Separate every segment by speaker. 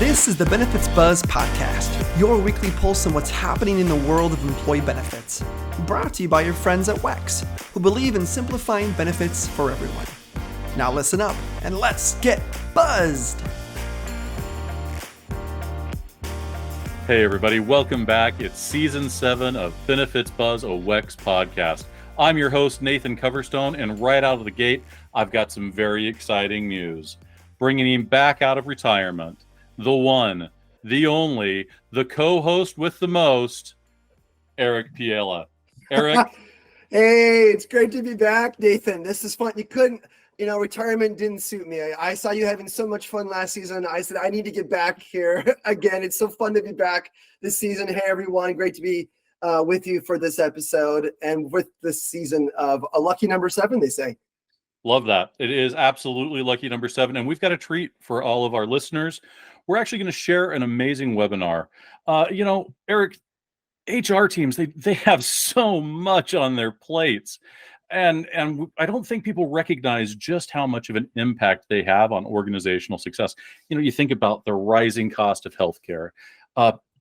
Speaker 1: This is the Benefits Buzz Podcast, your weekly pulse on what's happening in the world of employee benefits. Brought to you by your friends at WEX, who believe in simplifying benefits for everyone. Now listen up and let's get buzzed!
Speaker 2: Hey everybody, welcome back. It's Season 7 of Benefits Buzz, a WEX podcast. I'm your host, Nathan Coverstone, and right out of the gate, I've got some very exciting news. Bringing him back out of retirement, the one, the only, the co-host with the most, Eric Piela. Eric?
Speaker 3: Hey, it's great to be back, Nathan. This is fun. Retirement didn't suit me. I saw you having so much fun last season. I said, I need to get back here again. It's so fun to be back this season. Hey, everyone. Great to be with you for this episode and with this season of a lucky number 7, they say.
Speaker 2: Love that. It is absolutely lucky number 7. And we've got a treat for all of our listeners. We're actually going to share an amazing webinar. Eric, HR teams, they have so much on their plates. And I don't think people recognize just how much of an impact they have on organizational success. You think about the rising cost of healthcare,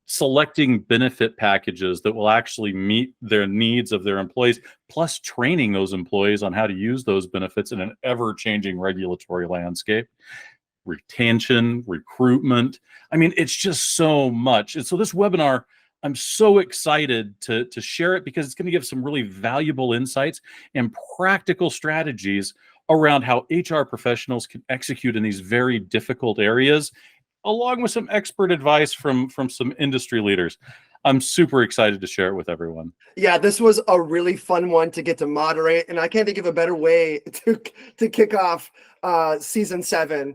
Speaker 2: selecting benefit packages that will actually meet their needs of their employees, plus training those employees on how to use those benefits in an ever-changing regulatory landscape, retention, recruitment. I mean, it's just so much. And so this webinar, I'm so excited to share it because it's going to give some really valuable insights and practical strategies around how HR professionals can execute in these very difficult areas, along with some expert advice from some industry leaders. I'm super excited to share it with everyone.
Speaker 3: Yeah, this was a really fun one to get to moderate, and I can't think of a better way to kick off season 7.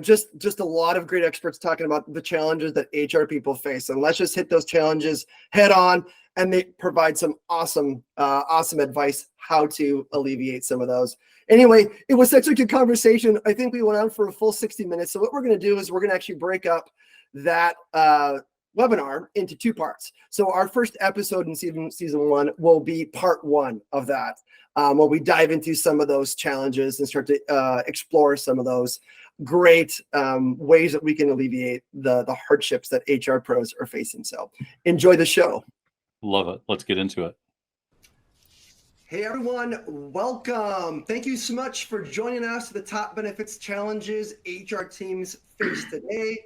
Speaker 3: Just a lot of great experts talking about the challenges that HR people face, and let's just hit those challenges head on. And they provide some awesome advice how to alleviate some of those. Anyway, it was such a good conversation. I think we went on for a full 60 minutes. So what we're going to do is we're going to actually break up that webinar into 2 parts. So our first episode in season 1 will be part 1 of that, where we dive into some of those challenges and start to explore some of those great ways that we can alleviate the hardships that HR pros are facing. So enjoy the show.
Speaker 2: Love it. Let's get into it.
Speaker 3: Hey everyone, welcome. Thank you so much for joining us for the top benefits challenges HR teams face today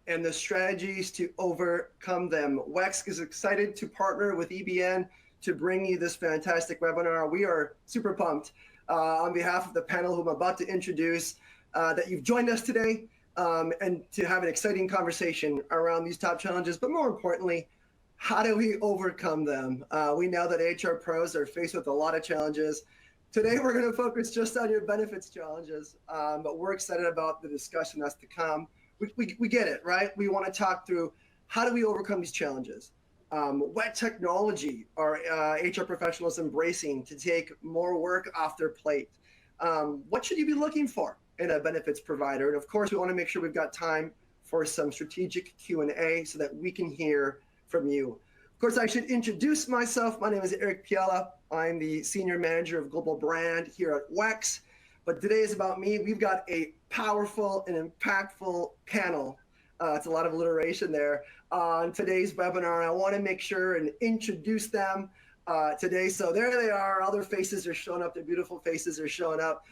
Speaker 3: and the strategies to overcome them. WEX is excited to partner with EBN to bring you this fantastic webinar. We are super pumped on behalf of the panel who I'm about to introduce that you've joined us today and to have an exciting conversation around these top challenges, but more importantly, how do we overcome them? We know that HR pros are faced with a lot of challenges. Today, we're going to focus just on your benefits challenges, but we're excited about the discussion that's to come. We get it, right? We want to talk through how do we overcome these challenges? What technology are HR professionals embracing to take more work off their plate? What should you be looking for in a benefits provider? And of course, we want to make sure we've got time for some strategic Q&A so that we can hear from you. Of course, I should introduce myself. My name is Eric Piela. I'm the Senior Manager of Global Brand here at WEX. But today is about me. We've got a powerful and impactful panel. It's a lot of alliteration there on today's webinar. I want to make sure and introduce them today. So there they are. All their faces are showing up. Their beautiful faces are showing up.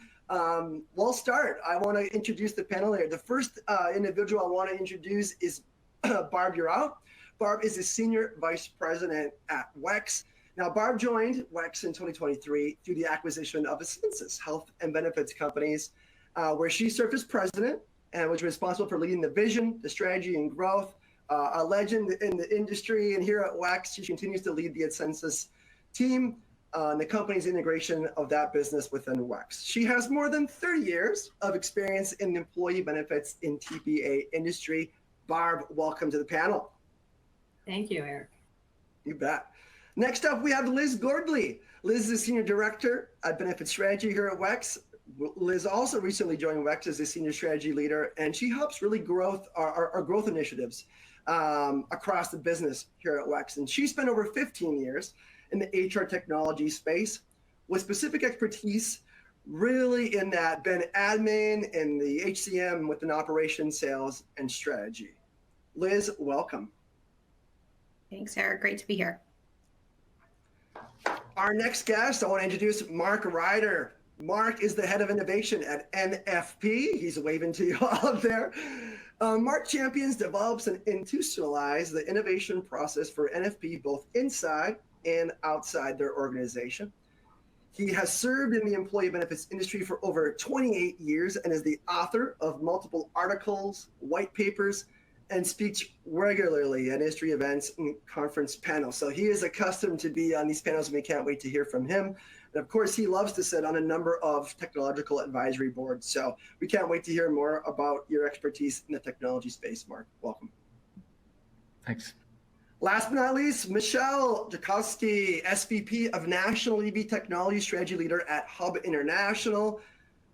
Speaker 3: We'll start. I want to introduce the panel here. The first individual I want to introduce is Barb Yearout. Barb is a Senior Vice President at WEX. Now, Barb joined WEX in 2023 through the acquisition of Ascensus Health and Benefits Companies, where she served as president and was responsible for leading the vision, the strategy, and growth. A legend in the industry, and here at WEX, she continues to lead the Ascensus team and the company's integration of that business within WEX. She has more than 30 years of experience in the employee benefits in TPA industry. Barb, welcome to the panel.
Speaker 4: Thank you, Eric.
Speaker 3: You bet. Next up, we have Liz Gordley. Liz is a Senior Director at Benefit Strategy here at WEX. Liz also recently joined WEX as a Senior Strategy Leader, and she helps really grow our growth initiatives across the business here at WEX. And she spent over 15 years in the HR technology space with specific expertise really in that Ben admin and the HCM within operations, sales, and strategy. Liz, welcome.
Speaker 4: Thanks, Eric. Great to be here.
Speaker 3: Our next guest, I want to introduce Mark Ryder. Mark is the head of innovation at NFP. He's waving to you all up there. Mark champions, develops, and institutionalizes the innovation process for NFP both inside and outside their organization. He has served in the employee benefits industry for over 28 years and is the author of multiple articles, white papers, and speaks regularly at industry events and conference panels. So he is accustomed to be on these panels, and we can't wait to hear from him. And of course, he loves to sit on a number of technological advisory boards. So we can't wait to hear more about your expertise in the technology space, Mark. Welcome.
Speaker 5: Thanks.
Speaker 3: Last but not least, Michelle Jakowski, SVP of National EV Technology Strategy Leader at Hub International.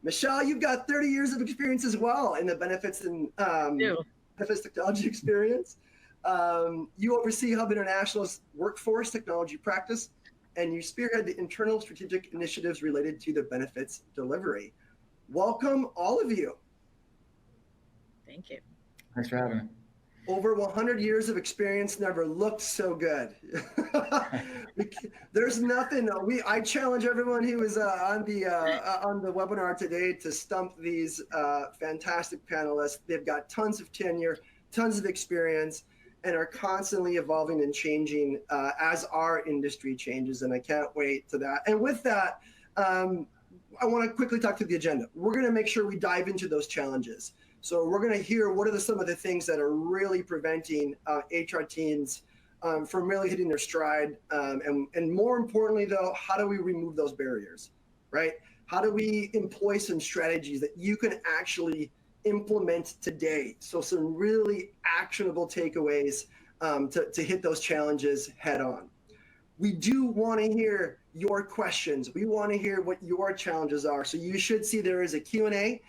Speaker 3: Michelle, you've got 30 years of experience as well in the benefits and benefits technology experience. You oversee Hub International's workforce technology practice, and you spearhead the internal strategic initiatives related to the benefits delivery. Welcome, all of you.
Speaker 6: Thank you.
Speaker 5: Thanks for having me.
Speaker 3: Over 100 years of experience never looked so good. There's nothing. I challenge everyone who is on the webinar today to stump these fantastic panelists. They've got tons of tenure, tons of experience, and are constantly evolving and changing as our industry changes. And I can't wait to that. And with that, I want to quickly talk to the agenda. We're going to make sure we dive into those challenges. So we're going to hear what are some of the things that are really preventing HR teams from really hitting their stride. And more importantly, though, how do we remove those barriers, right? How do we employ some strategies that you can actually implement today? So some really actionable takeaways to hit those challenges head on. We do want to hear your questions. We want to hear what your challenges are. So you should see there is a Q&A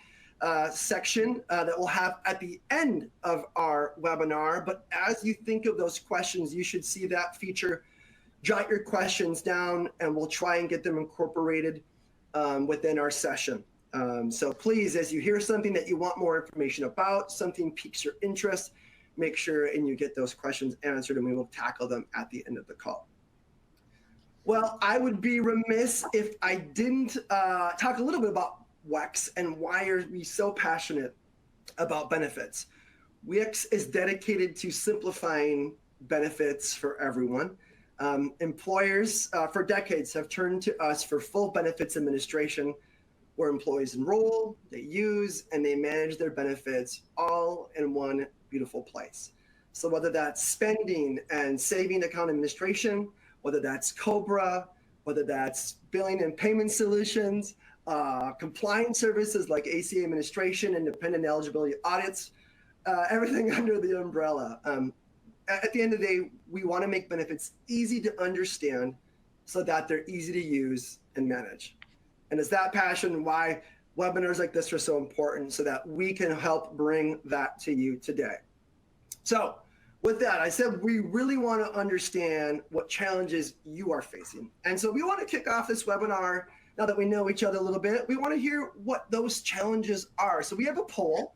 Speaker 3: section that we'll have at the end of our webinar. But as you think of those questions, you should see that feature. Jot your questions down, and we'll try and get them incorporated within our session. So please, as you hear something that you want more information about, something piques your interest, make sure and you get those questions answered, and we will tackle them at the end of the call. Well, I would be remiss if I didn't talk a little bit about WEX and why are we so passionate about benefits. WEX is dedicated to simplifying benefits for everyone. Employers for decades have turned to us for full benefits administration, where employees enroll, they use, and they manage their benefits all in one beautiful place. So whether that's spending and saving account administration, whether that's COBRA, whether that's billing and payment solutions, compliance services like ACA administration, independent eligibility audits, everything under the umbrella. At the end of the day, we want to make benefits easy to understand so that they're easy to use and manage. And it's that passion why webinars like this are so important, so that we can help bring that to you today. So with that, I said we really want to understand what challenges you are facing. And so we want to kick off this webinar. Now that we know each other a little bit, we want to hear what those challenges are. So we have a poll.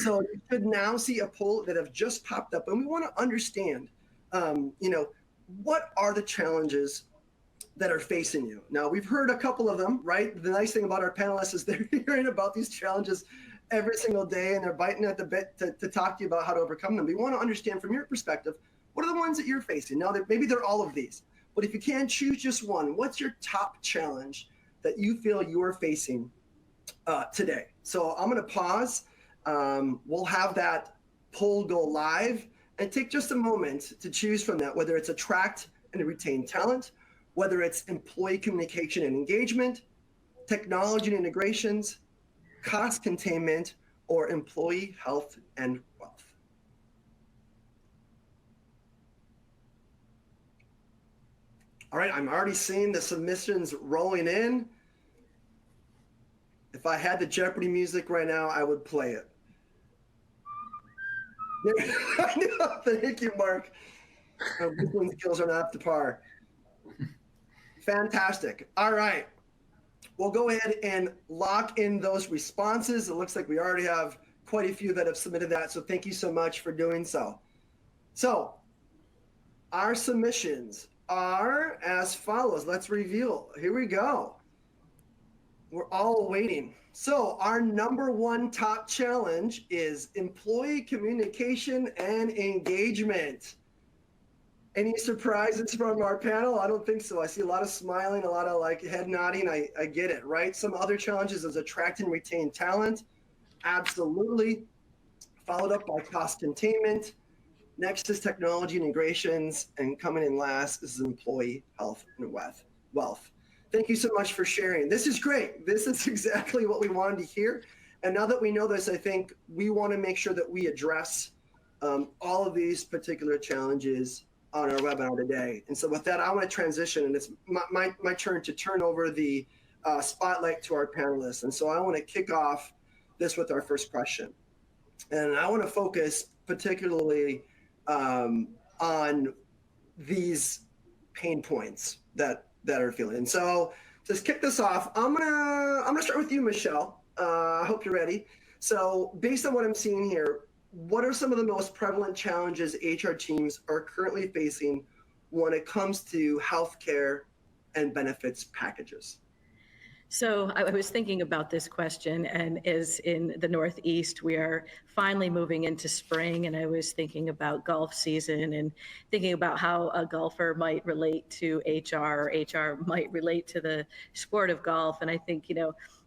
Speaker 3: So you should now see a poll that have just popped up, and we want to understand, what are the challenges that are facing you? Now, we've heard a couple of them, right? The nice thing about our panelists is they're hearing about these challenges every single day, and they're biting at the bit to talk to you about how to overcome them. We want to understand from your perspective, what are the ones that you're facing? Now, maybe they're all of these, but if you can choose just one, what's your top challenge that you feel you're facing today? So I'm going to pause. We'll have that poll go live and take just a moment to choose from that, whether it's attract and retain talent, whether it's employee communication and engagement, technology and integrations, cost containment, or employee health and wealth. All right, I'm already seeing the submissions rolling in. If I had the Jeopardy music right now, I would play it. Thank you, Mark. My listening skills are not up to par. Fantastic. All right. We'll go ahead and lock in those responses. It looks like we already have quite a few that have submitted that, so thank you so much for doing so. So our submissions are as follows. Let's reveal. Here we go. We're all waiting. So our number one top challenge is employee communication and engagement. Any surprises from our panel? I don't think so. I see a lot of smiling, a lot of like head nodding. I get it, right? Some other challenges is attract and retain talent. Absolutely. Followed up by cost containment. Next is technology integrations, and coming in last is employee health and wealth. Thank you so much for sharing. This is great. This is exactly what we wanted to hear. And now that we know this, I think we want to make sure that we address all of these particular challenges on our webinar today. And so with that, I want to transition, and it's my turn to turn over the spotlight to our panelists. And so I want to kick off this with our first question. And I want to focus particularly on these pain points that are feeling. And so to kick this off, I'm gonna start with you, Michelle. I hope you're ready. So based on what I'm seeing here, what are some of the most prevalent challenges HR teams are currently facing when it comes to healthcare and benefits packages?
Speaker 6: So I was thinking about this question, and as in the Northeast, we are finally moving into spring, and I was thinking about golf season and thinking about how a golfer might relate to HR, or HR might relate to the sport of golf. And I think,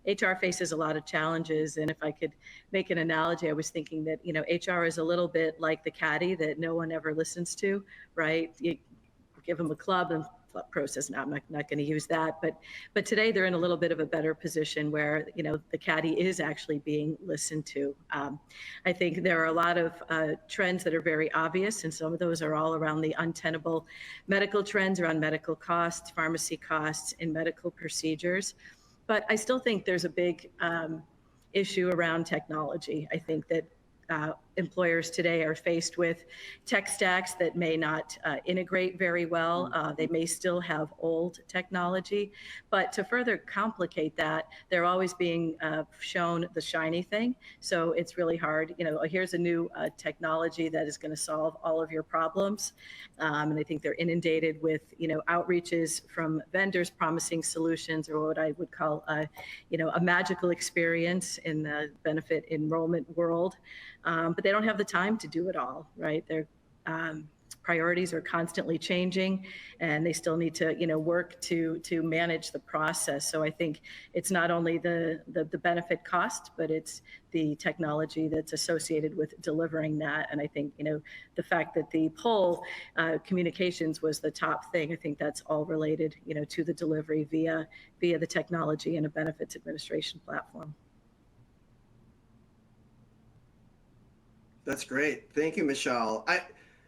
Speaker 6: HR faces a lot of challenges. And if I could make an analogy, I was thinking that, HR is a little bit like the caddy that no one ever listens to, right? You give them a club and process. Now, I'm not going to use that, but today they're in a little bit of a better position where the caddy is actually being listened to. I think there are a lot of trends that are very obvious, and some of those are all around the untenable medical trends around medical costs, pharmacy costs, and medical procedures. But I still think there's a big issue around technology. I think that employers today are faced with tech stacks that may not integrate very well. They may still have old technology, but to further complicate that, they're always being shown the shiny thing. So it's really hard. Here's a new technology that is going to solve all of your problems. And I think they're inundated with, outreaches from vendors promising solutions, or what I would call, a magical experience in the benefit enrollment world. But they don't have the time to do it all, right? Their priorities are constantly changing, and they still need to, work to manage the process. So I think it's not only the benefit cost, but it's the technology that's associated with delivering that. And I think, the fact that the poll communications was the top thing, I think that's all related, to the delivery via the technology and a benefits administration platform.
Speaker 3: That's great. Thank you, Michelle.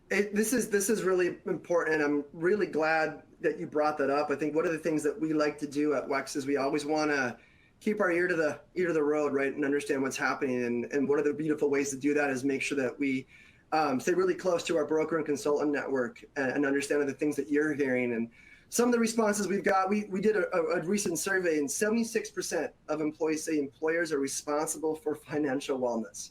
Speaker 3: This is really important. I'm really glad that you brought that up. I think one of the things that we like to do at WEX is we always want to keep our ear to the road, right, and understand what's happening. And one of the beautiful ways to do that is make sure that we stay really close to our broker and consultant network and understand the things that you're hearing. And some of the responses we've got, we did a recent survey, and 76% of employees say employers are responsible for financial wellness.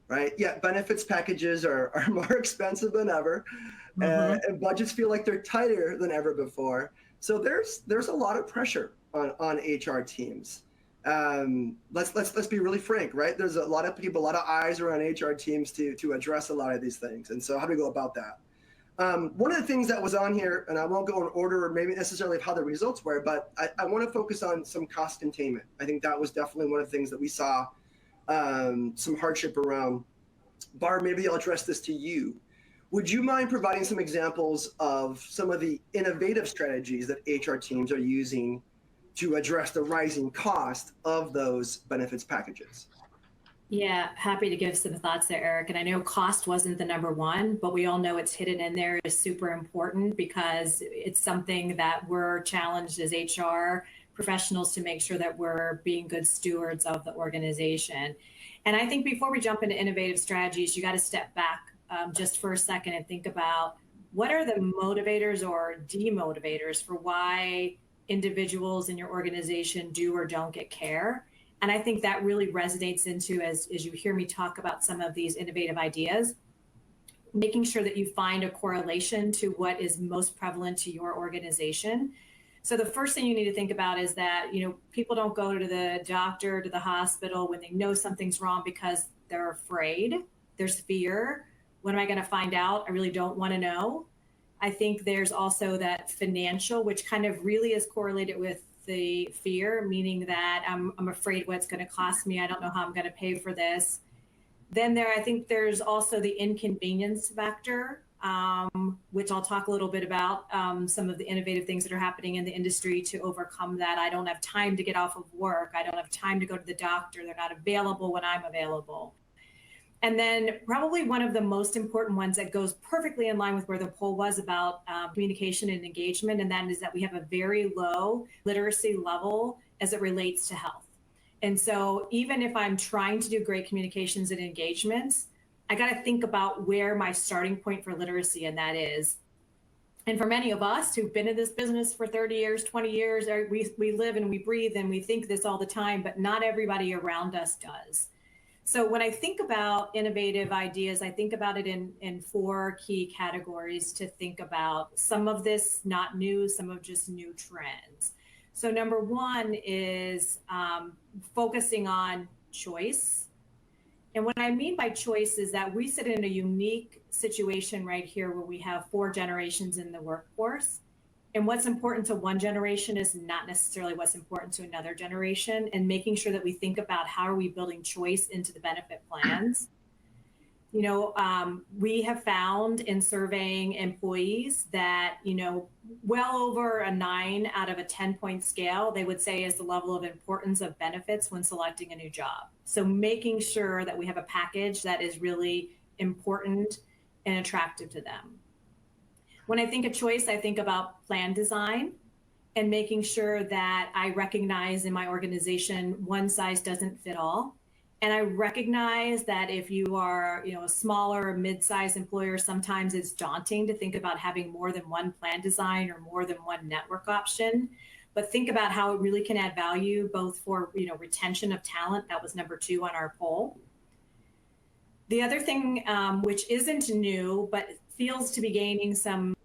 Speaker 3: Right? Yeah, benefits packages are more expensive than ever, and budgets feel like they're tighter than ever before. So there's a lot of pressure on HR teams. Let's be really frank, right? There's a lot of people, a lot of eyes around HR teams to address a lot of these things. And so how do we go about that? One of the things that was on here, and I won't go in order or maybe necessarily of how the results were, but I want to focus on some cost containment. I think that was definitely one of the things that we saw some hardship around. Barb, maybe I'll address this to you. Would you mind providing some examples of some of the innovative strategies that HR teams are using to address the rising cost of those benefits packages?
Speaker 7: Yeah, happy to give some thoughts there, Eric. And I know cost wasn't the number one, but we all know it's hidden in there is super important because it's something that we're challenged as HR professionals to make sure that we're being good stewards of the organization. And I think before we jump into innovative strategies, you got to step back just for a second and think about what are the motivators or demotivators for why individuals in your organization do or don't get care. And I think that really resonates into, as you hear me talk about some of these innovative ideas, making sure that you find a correlation to what is most prevalent to your organization. So the first thing you need to think about is that, people don't go to the doctor, to the hospital when they know something's wrong because they're afraid. There's fear. When am I going to find out? I really don't want to know. I think there's also that financial, which kind of really is correlated with the fear, meaning that I'm afraid what's going to cost me. I don't know how I'm going to pay for this. Then I think there's also the inconvenience factor, which I'll talk a little bit about, some of the innovative things that are happening in the industry to overcome that. I don't have time to get off of work. I don't have time to go to the doctor. They're not available when I'm available. And then probably one of the most important ones that goes perfectly in line with where the poll was about communication and engagement, and that is that we have a very low literacy level as it relates to health. And so even if I'm trying to do great communications and engagements, I got to think about where my starting point for literacy and that is. And for many of us who've been in this business for 30 years, 20 years, we live and we breathe and we think this all the time, but not everybody around us does. So when I think about innovative ideas, I think about it in 4 key categories to think about. Some of this not new, some of just new trends. So number 1 is focusing on choice. And what I mean by choice is that we sit in a unique situation right here where we have 4 generations in the workforce. And what's important to one generation is not necessarily what's important to another generation, and making sure that we think about how are we building choice into the benefit plans. We have found in surveying employees that, well over a 9 out of a 10-point scale, they would say is the level of importance of benefits when selecting a new job. So making sure that we have a package that is really important and attractive to them. When I think of choice, I think about plan design and making sure that I recognize in my organization, one size doesn't fit all. And I recognize that if you are, a smaller mid-sized employer, sometimes it's daunting to think about having more than one plan design or more than one network option. But think about how it really can add value, both for, retention of talent. That was number 2 on our poll. The other thing, which isn't new, but feels to be gaining some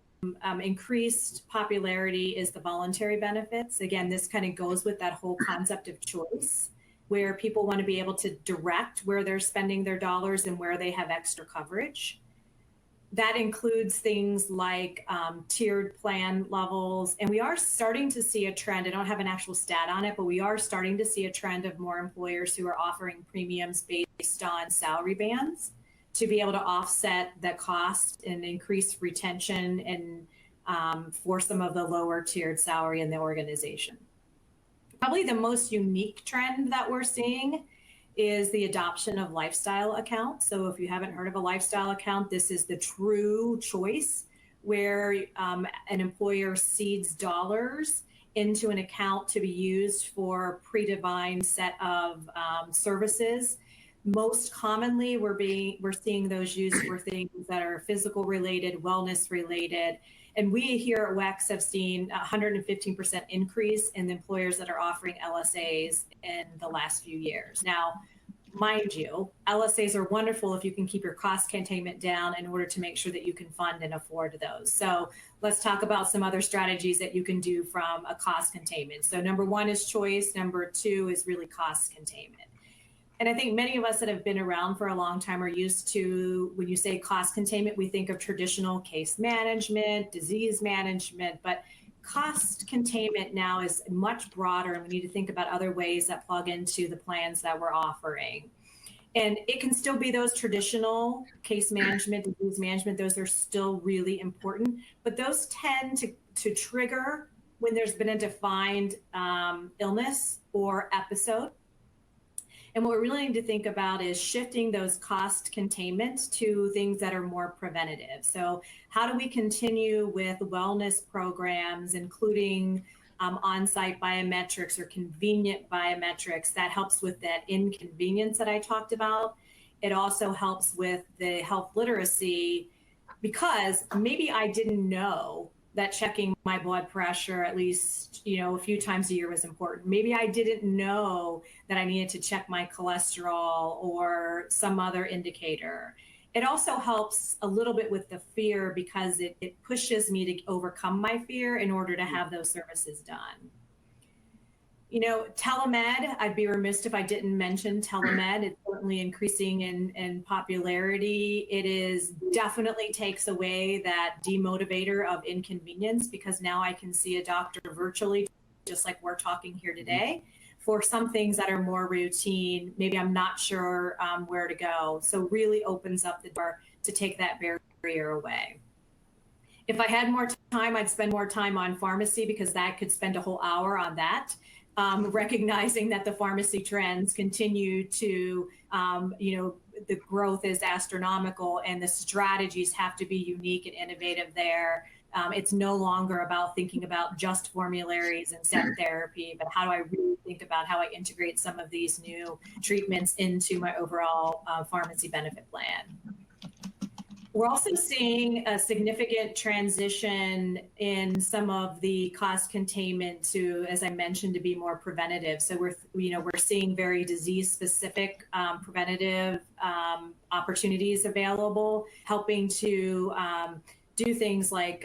Speaker 7: increased popularity, is the voluntary benefits. Again, this kind of goes with that whole concept of choice, where people want to be able to direct where they're spending their dollars and where they have extra coverage. That includes things like tiered plan levels. And we are starting to see a trend. I don't have an actual stat on it, but we are starting to see a trend of more employers who are offering premiums based on salary bands to be able to offset the cost and increase retention and for some of the lower tiered salary in the organization. Probably the most unique trend that we're seeing is the adoption of lifestyle accounts. So if you haven't heard of a lifestyle account, this is the true choice where an employer seeds dollars into an account to be used for a predefined set of services. Most commonly, we're seeing those used for things that are physical related, wellness related. And we here at WEX have seen 115% increase in the employers that are offering LSAs in the last few years. Now, mind you, LSAs are wonderful if you can keep your cost containment down in order to make sure that you can fund and afford those. So let's talk about some other strategies that you can do from a cost containment. So number 1 is choice. Number 2 is really cost containment. And I think many of us that have been around for a long time are used to, when you say cost containment, we think of traditional case management, disease management, but cost containment now is much broader, and we need to think about other ways that plug into the plans that we're offering. And it can still be those traditional case management, disease management, those are still really important, but those tend to trigger when there's been a defined illness or episode. And what we really need to think about is shifting those cost containment to things that are more preventative. So how do we continue with wellness programs, including on-site biometrics or convenient biometrics? That helps with that inconvenience that I talked about. It also helps with the health literacy, because maybe I didn't know that checking my blood pressure at least, a few times a year was important. Maybe I didn't know that I needed to check my cholesterol or some other indicator. It also helps a little bit with the fear because it pushes me to overcome my fear in order to have those services done. You know, telemed, I'd be remiss if I didn't mention telemed. It's certainly increasing in popularity. It is definitely takes away that demotivator of inconvenience because now I can see a doctor virtually, just like we're talking here today. For some things that are more routine, maybe I'm not sure where to go. So really opens up the door to take that barrier away. If I had more time, I'd spend more time on pharmacy because that could spend a whole hour on that. Recognizing that the pharmacy trends continue to, the growth is astronomical and the strategies have to be unique and innovative there. It's no longer about thinking about just formularies and set therapy, but how do I really think about how I integrate some of these new treatments into my overall pharmacy benefit plan. We're also seeing a significant transition in some of the cost containment to, as I mentioned, to be more preventative. So we're seeing very disease-specific preventative opportunities available, helping to do things like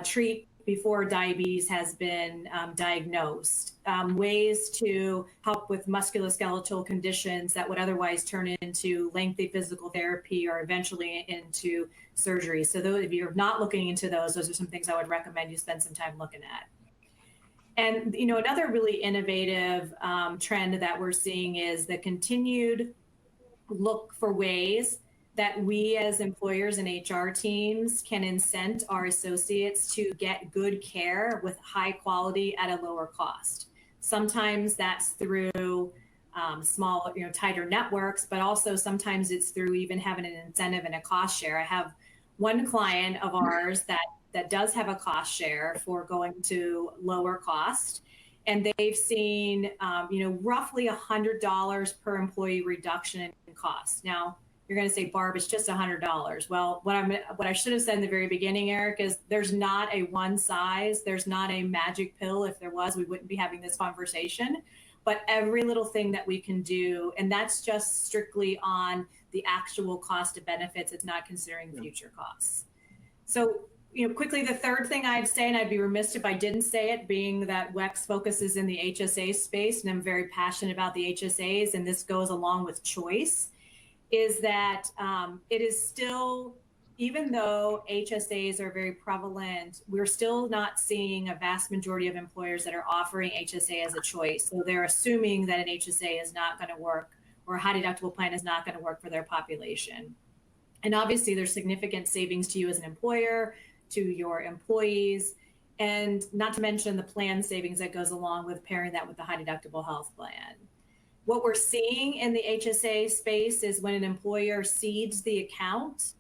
Speaker 7: treat before diabetes has been diagnosed, ways to help with musculoskeletal conditions that would otherwise turn into lengthy physical therapy or eventually into surgery. So those, if you're not looking into those are some things I would recommend you spend some time looking at. And another really innovative trend that we're seeing is the continued look for ways that we as employers and HR teams can incent our associates to get good care with high quality at a lower cost. Sometimes that's through small, tighter networks, but also sometimes it's through even having an incentive and a cost share. I have one client of ours that does have a cost share for going to lower cost. And they've seen, roughly $100 per employee reduction in cost. Now, you're going to say, Barb, it's just $100. Well, what I should have said in the very beginning, Eric, is there's not a one size, there's not a magic pill. If there was, we wouldn't be having this conversation. But every little thing that we can do, and that's just strictly on the actual cost of benefits, it's not considering future costs. So, quickly, the third thing I'd say, and I'd be remiss if I didn't say it, being that WEX focuses in the HSA space, and I'm very passionate about the HSAs, and this goes along with choice, is that it is still, even though HSAs are very prevalent, we're still not seeing a vast majority of employers that are offering HSA as a choice. So they're assuming that an HSA is not going to work or a high deductible plan is not going to work for their population. And obviously there's significant savings to you as an employer, to your employees, and not to mention the plan savings that goes along with pairing that with the high deductible health plan. What we're seeing in the HSA space is when an employer seeds the account,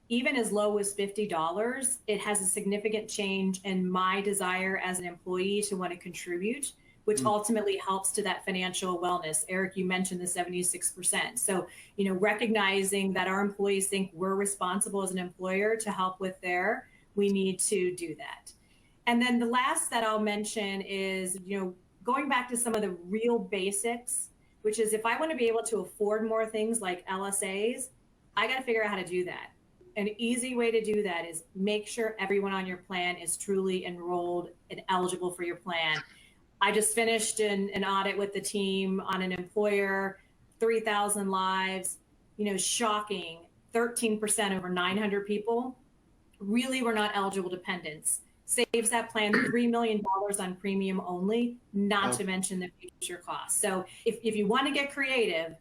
Speaker 7: even as low as $50, it has a significant change in my desire as an employee to want to contribute, which ultimately helps to that financial wellness. Eric, you mentioned the 76%. So, recognizing that our employees think we're responsible as an employer to help with we need to do that. And then the last that I'll mention is, going back to some of the real basics, which is if I want to be able to afford more things like LSAs, I got to figure out how to do that. An easy way to do that is make sure everyone on your plan is truly enrolled and eligible for your plan. I just finished an audit with the team on an employer, 3,000 lives, shocking, 13% over 900 people really were not eligible dependents. Saves that plan $3 million on premium only, not to mention the future costs. So if you want to get creative,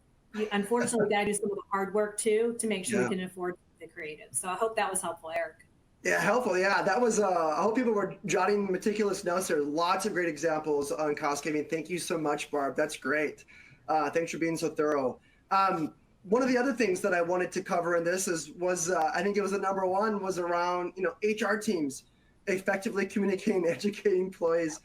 Speaker 7: unfortunately, you got to do some of the hard work too to make sure you can afford the creative. So I hope that was helpful, Eric.
Speaker 3: Yeah, helpful. Yeah, that was, I hope people were jotting meticulous notes there. Lots of great examples on cost saving. Thank you so much, Barb. That's great. Thanks for being so thorough. One of the other things that I wanted to cover in this was I think it was the number one, was around, HR teams effectively communicating and educating employees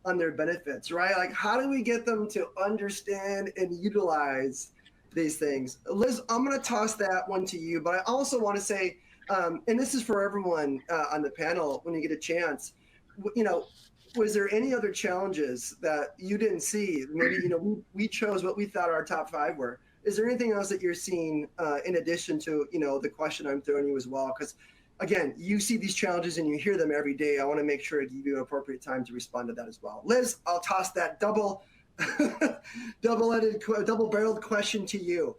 Speaker 3: on their benefits, right? Like, how do we get them to understand and utilize these things? Liz, I'm going to toss that one to you, but I also want to say, and this is for everyone on the panel when you get a chance, was there any other challenges that you didn't see? Maybe, we chose what we thought our top 5 were, is there anything else that you're seeing in addition to, the question I'm throwing you as well? Because again, you see these challenges and you hear them every day. I want to make sure to give you an appropriate time to respond to that as well. Liz, I'll toss that double-barreled question to you.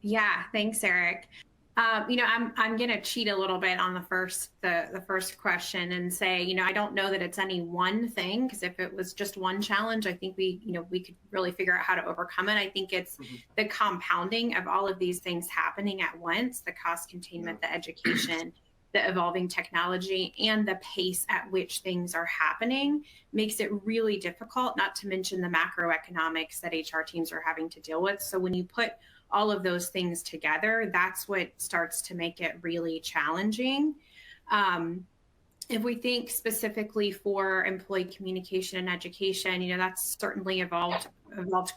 Speaker 4: Yeah, thanks, Eric. I'm going to cheat a little bit on the first question and say, I don't know that it's any one thing, because if it was just one challenge, I think we could really figure out how to overcome it. I think it's the compounding of all of these things happening at once: the cost containment, the education, the evolving technology, and the pace at which things are happening makes it really difficult, not to mention the macroeconomics that HR teams are having to deal with. So when you put all of those things together, that's what starts to make it really challenging. If we think specifically for employee communication and education, that's certainly evolved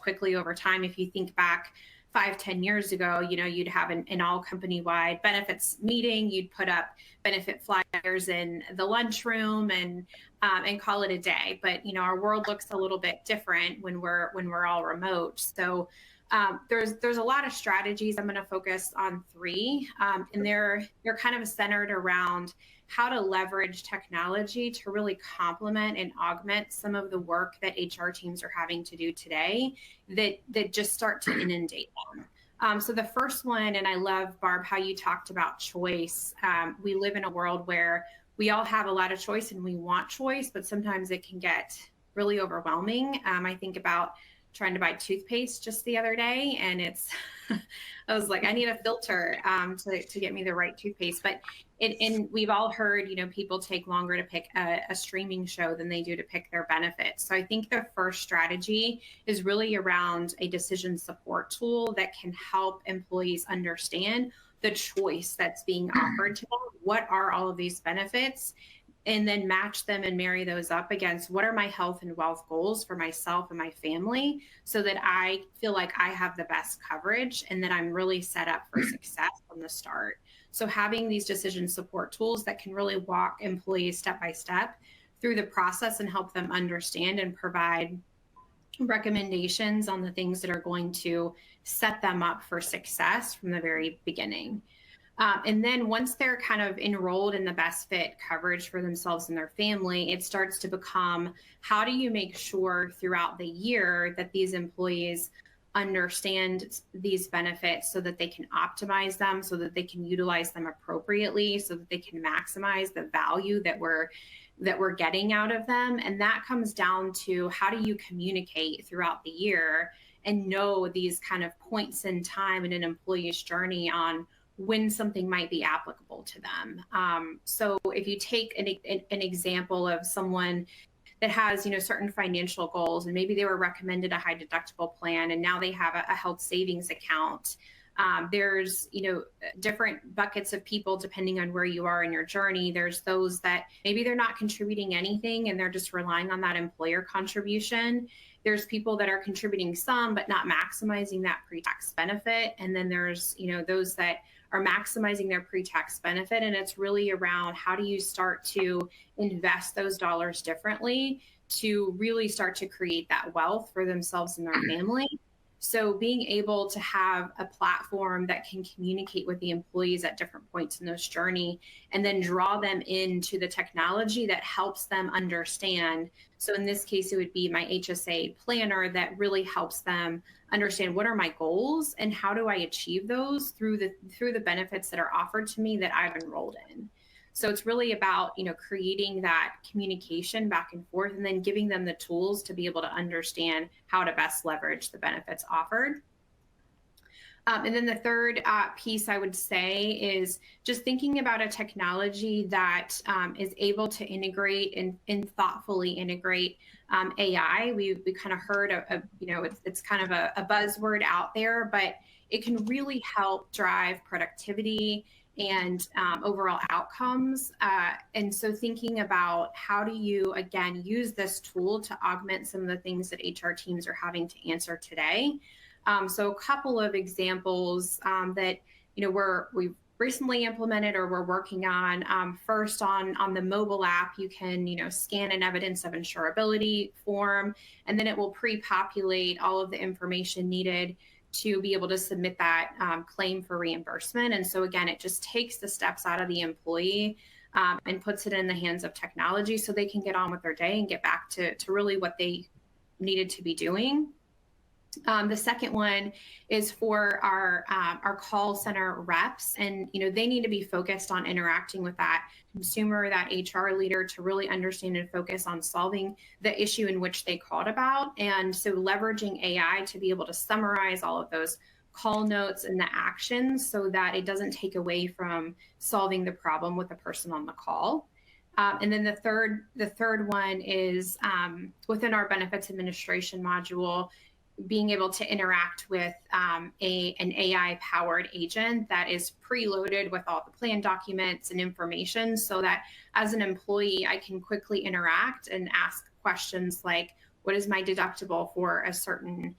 Speaker 4: quickly over time. If you think back 5-10 years ago, you'd have an all company-wide benefits meeting, you'd put up benefit flyers in the lunchroom and call it a day. But our world looks a little bit different when we're all remote. So there's a lot of strategies. I'm going to focus on 3, and they're kind of centered around how to leverage technology to really complement and augment some of the work that HR teams are having to do today that just start to inundate them. So the first one, and I love, Barb, how you talked about choice. We live in a world where we all have a lot of choice and we want choice, but sometimes it can get really overwhelming. I think about trying to buy toothpaste just the other day, and I was like, I need a filter to get me the right toothpaste. But and we've all heard, people take longer to pick a streaming show than they do to pick their benefits. So I think the first strategy is really around a decision support tool that can help employees understand the choice that's being offered to them. What are all of these benefits? And then match them and marry those up against what are my health and wealth goals for myself and my family, so that I feel like I have the best coverage and that I'm really set up for success from the start. So having these decision support tools that can really walk employees step by step through the process and help them understand and provide recommendations on the things that are going to set them up for success from the very beginning. And then once they're kind of enrolled in the best fit coverage for themselves and their family, it starts to become, how do you make sure throughout the year that these employees understand these benefits so that they can optimize them, so that they can utilize them appropriately, so that they can maximize the value that we're getting out of them. And that comes down to, how do you communicate throughout the year and know these kind of points in time in an employee's journey on when something might be applicable to them. So if you take an example of someone that has, certain financial goals, and maybe they were recommended a high deductible plan, and now they have a health savings account. There's, different buckets of people depending on where you are in your journey. There's those that maybe they're not contributing anything and they're just relying on that employer contribution. There's people that are contributing some, but not maximizing that pre-tax benefit. And then there's, those that are maximizing their pre-tax benefit. And it's really around, how do you start to invest those dollars differently to really start to create that wealth for themselves and their family. So being able to have a platform that can communicate with the employees at different points in this journey, and then draw them into the technology that helps them understand. So in this case, it would be my HSA planner that really helps them understand, what are my goals and how do I achieve those through the benefits that are offered to me that I've enrolled in. So it's really about, creating that communication back and forth, and then giving them the tools to be able to understand how to best leverage the benefits offered. And then the third piece I would say is just thinking about a technology that is able to integrate and thoughtfully integrate AI. We kind of heard, it's kind of a buzzword out there, but it can really help drive productivity and overall outcomes. And so thinking about, how do you, again, use this tool to augment some of the things that HR teams are having to answer today. So a couple of examples that, we've recently implemented or we're working on. First, on the mobile app, you can, scan an evidence of insurability form, and then it will pre-populate all of the information needed to be able to submit that claim for reimbursement. And so again, it just takes the steps out of the employee and puts it in the hands of technology so they can get on with their day and get back to really what they needed to be doing. The second one is for our call center reps, and they need to be focused on interacting with that consumer, that HR leader, to really understand and focus on solving the issue in which they called about. And so leveraging AI to be able to summarize all of those call notes and the actions so that it doesn't take away from solving the problem with the person on the call. And then the third one is within our benefits administration module, being able to interact with an AI-powered agent that is preloaded with all the plan documents and information so that as an employee, I can quickly interact and ask questions like, what is my deductible for a certain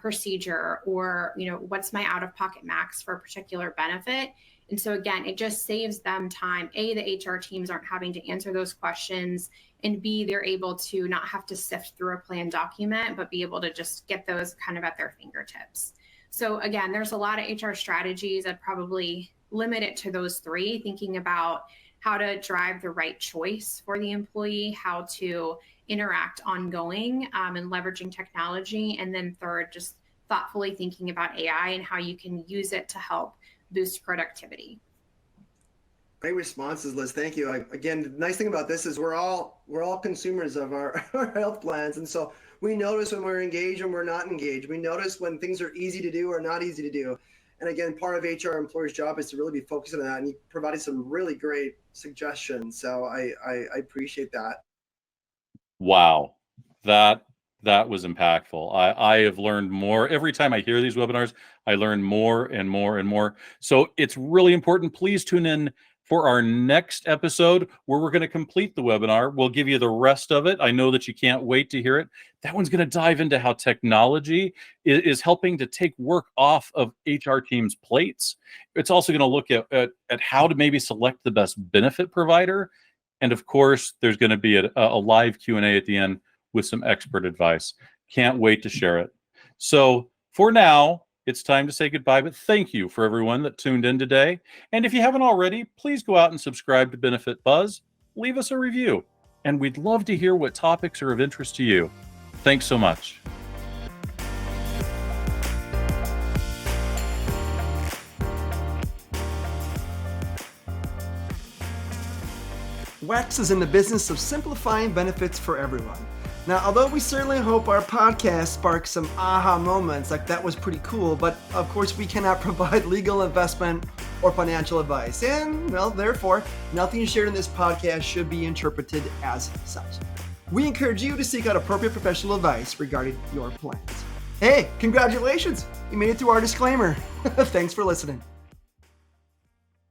Speaker 4: procedure? Or, what's my out-of-pocket max for a particular benefit? And so again, it just saves them time. A, the HR teams aren't having to answer those questions, and B, they're able to not have to sift through a plan document, but be able to just get those kind of at their fingertips. So again, there's a lot of HR strategies. I'd probably limit it to those three, thinking about how to drive the right choice for the employee, how to interact ongoing and leveraging technology. And then third, just thoughtfully thinking about AI and how you can use it to help boost productivity.
Speaker 3: Great responses, Liz. Thank you. Again, the nice thing about this is we're all consumers of our health plans, and so we notice when we're engaged and we're not engaged. We notice when things are easy to do or not easy to do. And again, part of HR employers' job is to really be focused on that. And you provided some really great suggestions, so I appreciate that.
Speaker 2: Wow, that was impactful. I have learned more every time I hear these webinars. I learn more and more and more. So it's really important. Please tune in for our next episode where we're going to complete the webinar. We'll give you the rest of it. I know that you can't wait to hear it. That one's going to dive into how technology is helping to take work off of HR teams' plates. It's also going to look at how to maybe select the best benefit provider. And of course, there's going to be a live Q&A at the end with some expert advice. Can't wait to share it. So for now, it's time to say goodbye, but thank you for everyone that tuned in today. And if you haven't already, please go out and subscribe to Benefit Buzz. Leave us a review, and we'd love to hear what topics are of interest to you. Thanks so much.
Speaker 1: WEX is in the business of simplifying benefits for everyone. Now, although we certainly hope our podcast sparks some aha moments, like that was pretty cool, but of course we cannot provide legal, investment, or financial advice. And, well, therefore, nothing shared in this podcast should be interpreted as such. We encourage you to seek out appropriate professional advice regarding your plans. Hey, congratulations! You made it through our disclaimer. Thanks for listening.